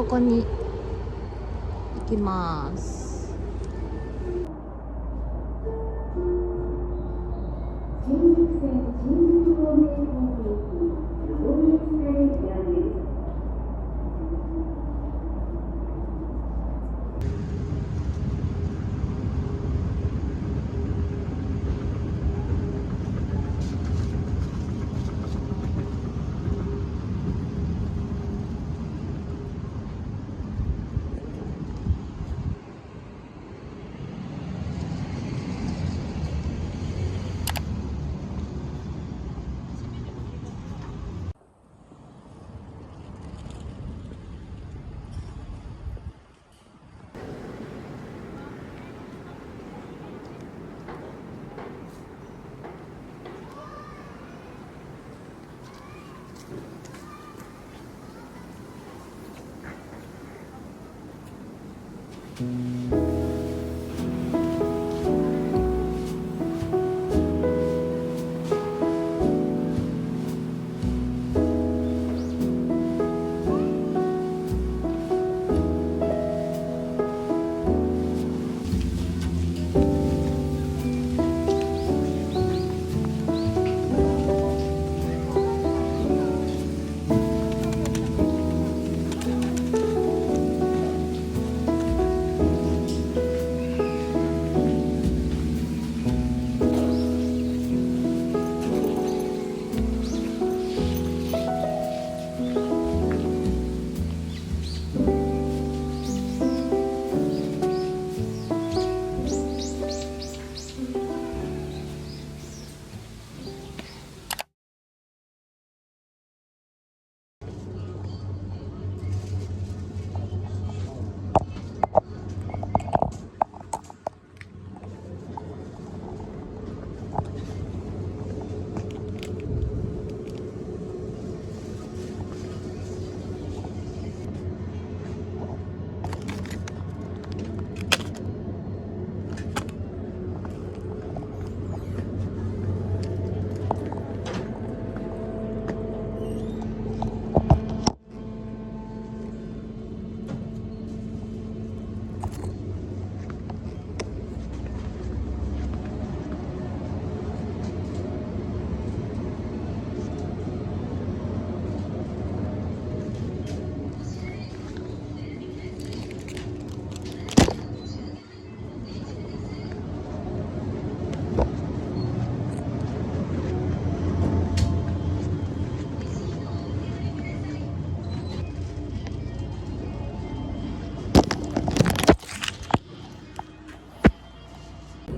ここに行きます。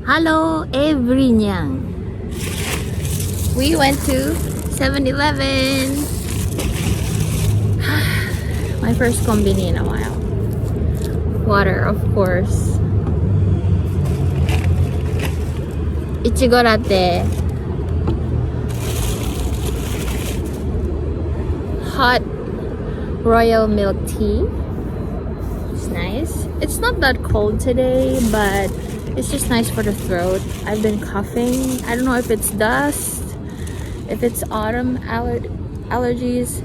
Hello, everynyaan. We went to 7-Eleven. My first combini in a while. Water, of course. Ichigo latte. Hot royal milk tea. It's nice. It's not that cold today, but it's just nice for the throat. I've been coughing. I don't know if it's dust, if it's autumn allergies.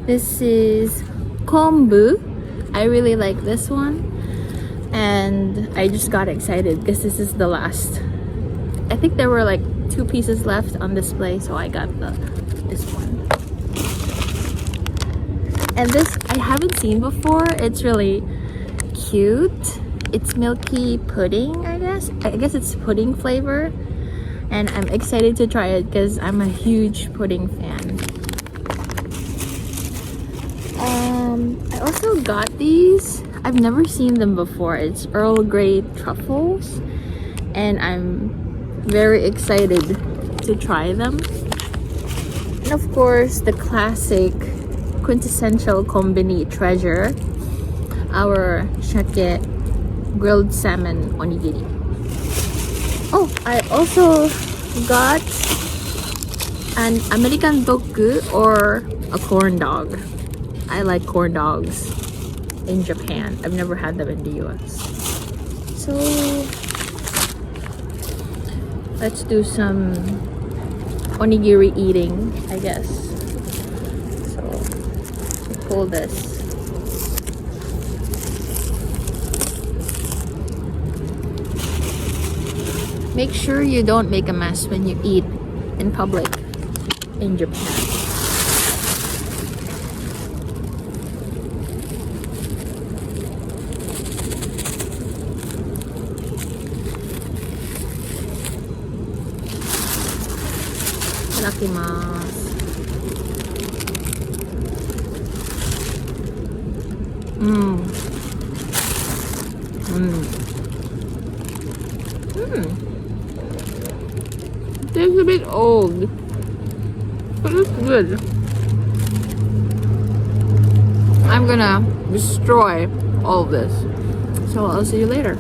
This is kombu. I really like this one. And I just got excited because this is the last. I think there were like 2 pieces left on display, so I got this one. And this I haven't seen before. It's really cute. It's milky pudding, I guess. I guess it's pudding flavor. And I'm excited to try it because I'm a huge pudding fan. I also got these. I've never seen them before. It's Earl Grey truffles. And I'm very excited to try them. And of course, the classic quintessential Kombini treasure. Our shake grilled salmon onigiri. Oh, I also got an American dogu or a corn dog. I like corn dogs in Japan. I've never had them in the US. So let's do some onigiri eating, I guess. So pull this. Make sure you don't make a mess when you eat in public in Japan. Itadakimasu. It's a bit old, but it's good. I'm gonna destroy all of this, so I'll see you later.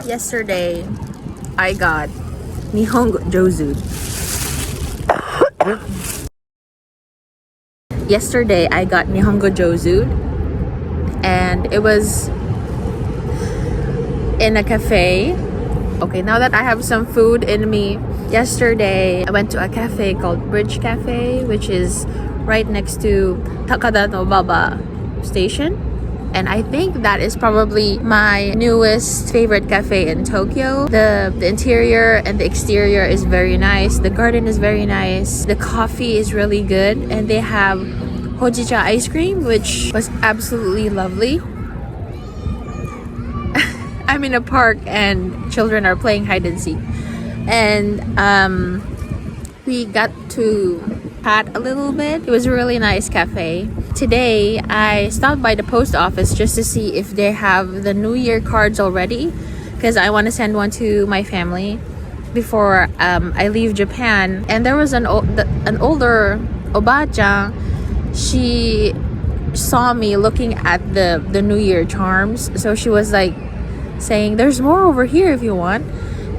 Yesterday, I got nihongo jozu'd. Yesterday, I got nihongo jozu'd, and it was in a cafe. Okay, now that I have some food in me, yesterday I went to a cafe called Bridge Cafe, which is right next to Takada no Baba station. And I think that is probably my newest favorite cafe in Tokyo. The interior and the exterior is very nice. The garden is very nice. The coffee is really good. And they have hojicha ice cream, which was absolutely lovely. I'm in a park and children are playing hide and seek. And we got to chat a little bit. It was a really nice cafe. Today, I stopped by the post office just to see if they have the New Year cards already, because I want to send one to my family before I leave Japan. And there was an older oba-chan. She saw me looking at the New Year charms, so she was like saying, "There's more over here if you want."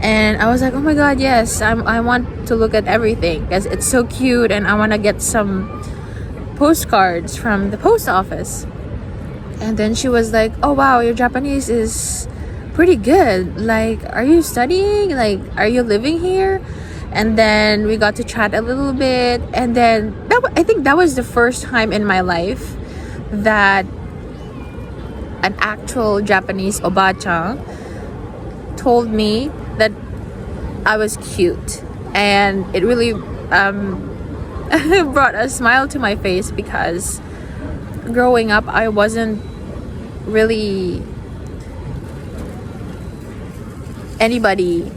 And I was like, "Oh my god, yes, I want to look at everything because it's so cute, and I want to get some postcards from the post office." And then she was like, "Oh wow, your Japanese is pretty good. Like, are you studying? Like, are you living here?" And then we got to chat a little bit, and then I think that was the first time in my life that an actual Japanese oba-chan told me that I was cute, and it really brought a smile to my face, because growing up I wasn't really anybody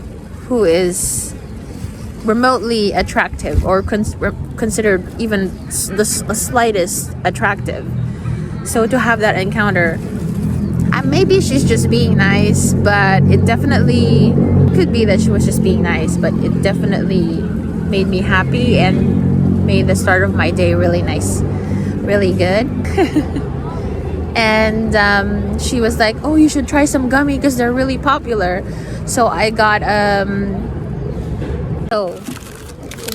who is remotely attractive or considered even the slightest attractive. So to have that encounter, maybe she's just being nice, but it definitely could be that she was just being nice, but it definitely made me happy and made the start of my day really nice, really good. And she was like, "Oh, you should try some gummy because they're really popular." So I got so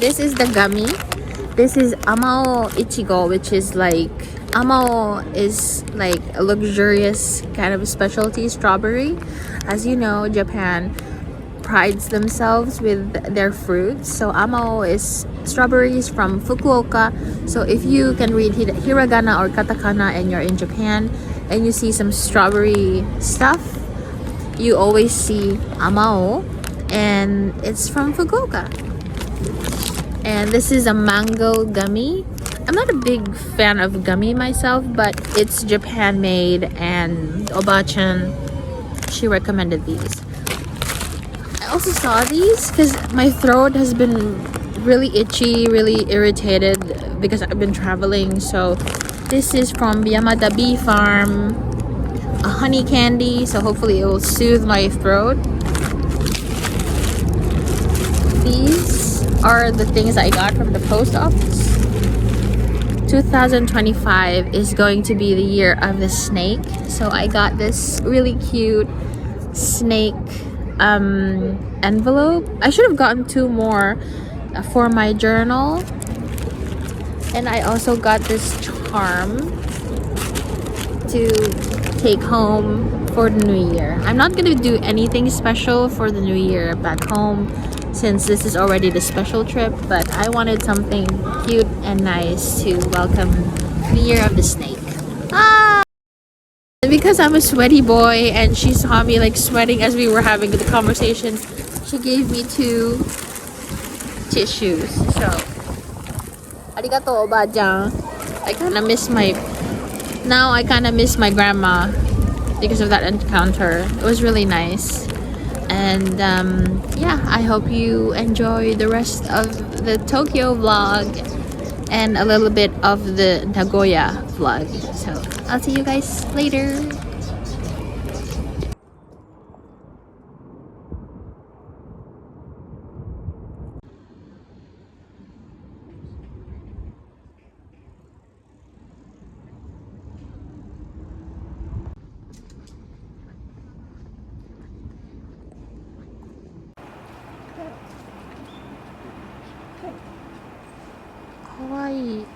this is the gummy. This is Amao Ichigo, which is like, Amao is like a luxurious kind of specialty strawberry. As you know, Japan prides themselves with their fruits. So Amao is strawberries from Fukuoka. So if you can read hiragana or katakana and you're in Japan and you see some strawberry stuff, you always see Amao, and it's from Fukuoka. And this is a mango gummy. I'm not a big fan of gummy myself, but it's Japan made, and Oba-chan, she recommended these. I also saw these because my throat has been really itchy, really irritated because I've been traveling. So this is from Yamada Bee Farm, a honey candy, so hopefully it will soothe my throat. These are the things I got from the post office. 2025 is going to be the year of the snake, so I got this really cute snake envelope. I should have gotten 2 more for my journal, and I also got this charm to take home for the new year. I'm not gonna do anything special for the new year back home since this is already the special trip, but I wanted something cute and nice to welcome the year of the snake. Ah! And because I'm a sweaty boy and she saw me like sweating as we were having the conversation, she gave me 2 tissues. So, arigato, oba-chan. I kind of miss my... Now I kind of miss my grandma because of that encounter. It was really nice. And yeah, I hope you enjoy the rest of the Tokyo vlog and a little bit of the Nagoya vlog. So I'll see you guys later. Kawaii.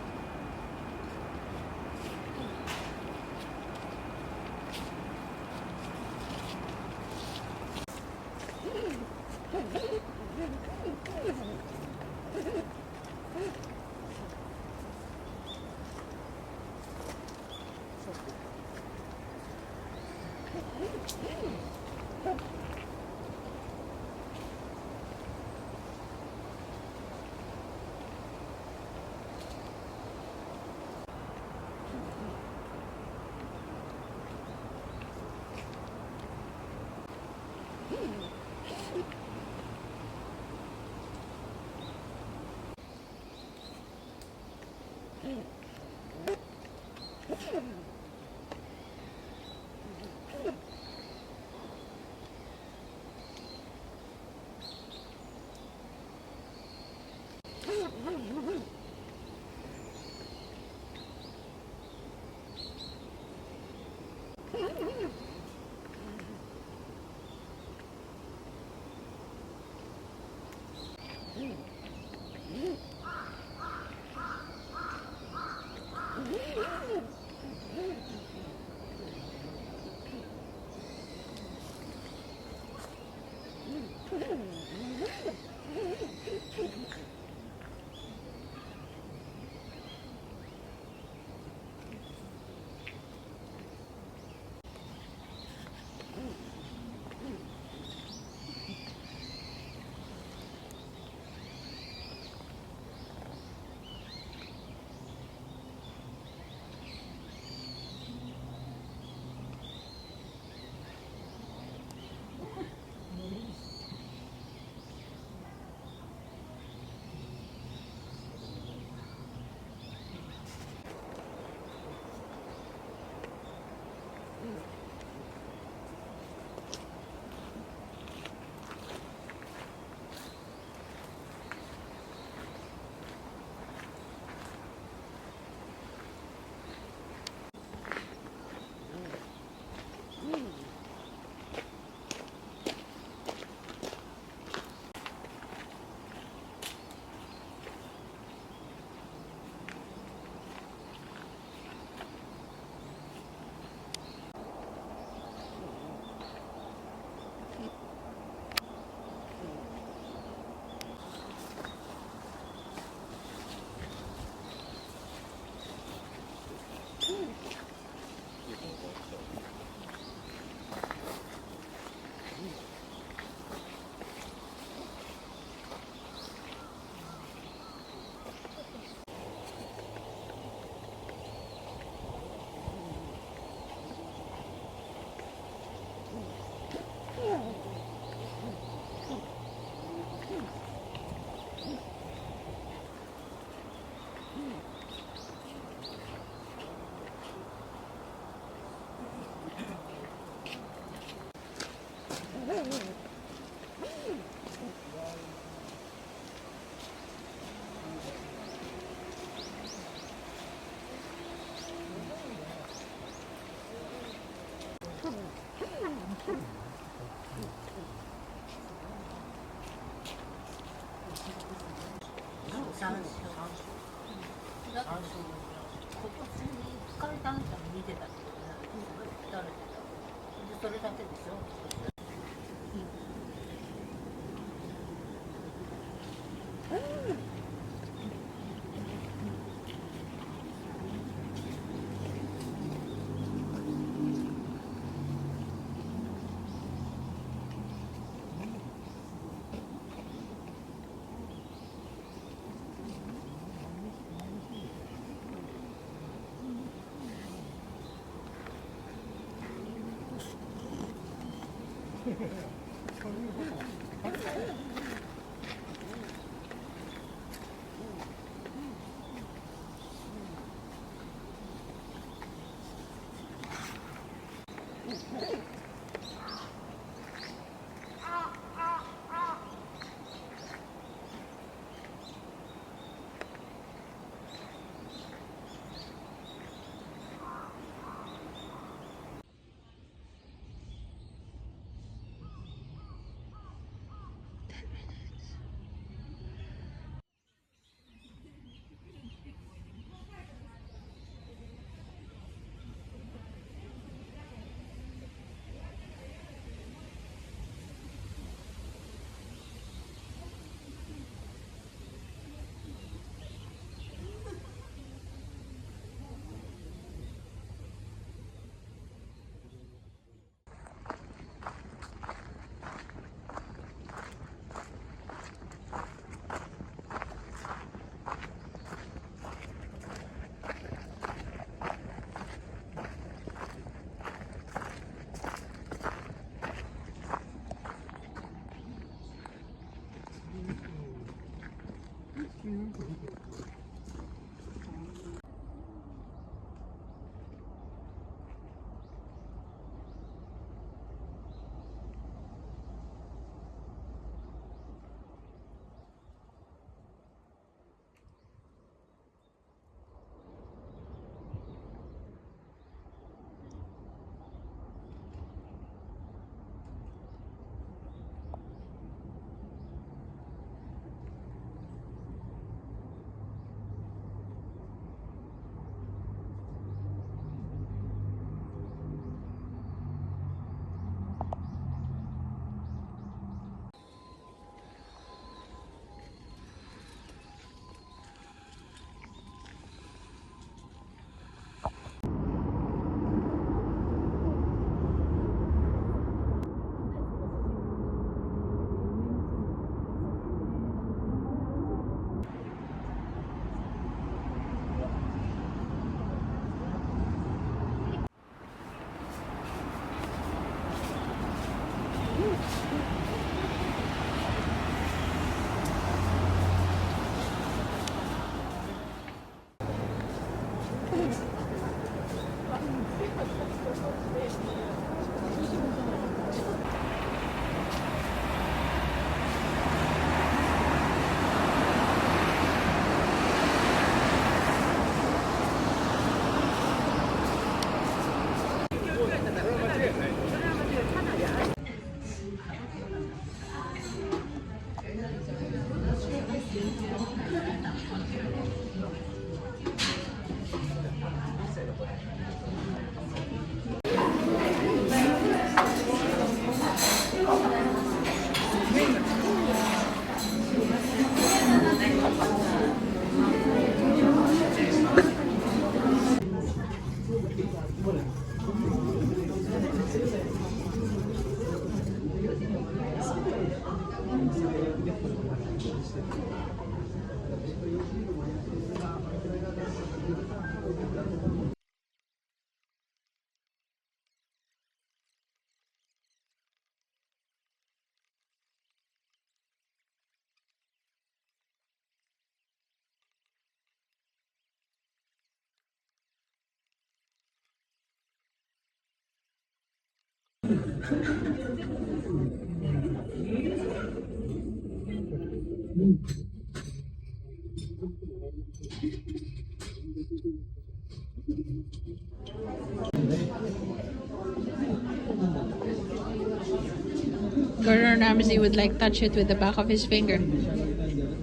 Gordon Ramsay would like touch it with the back of his finger.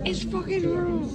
It's fucking raw.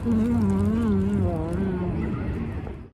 Mm.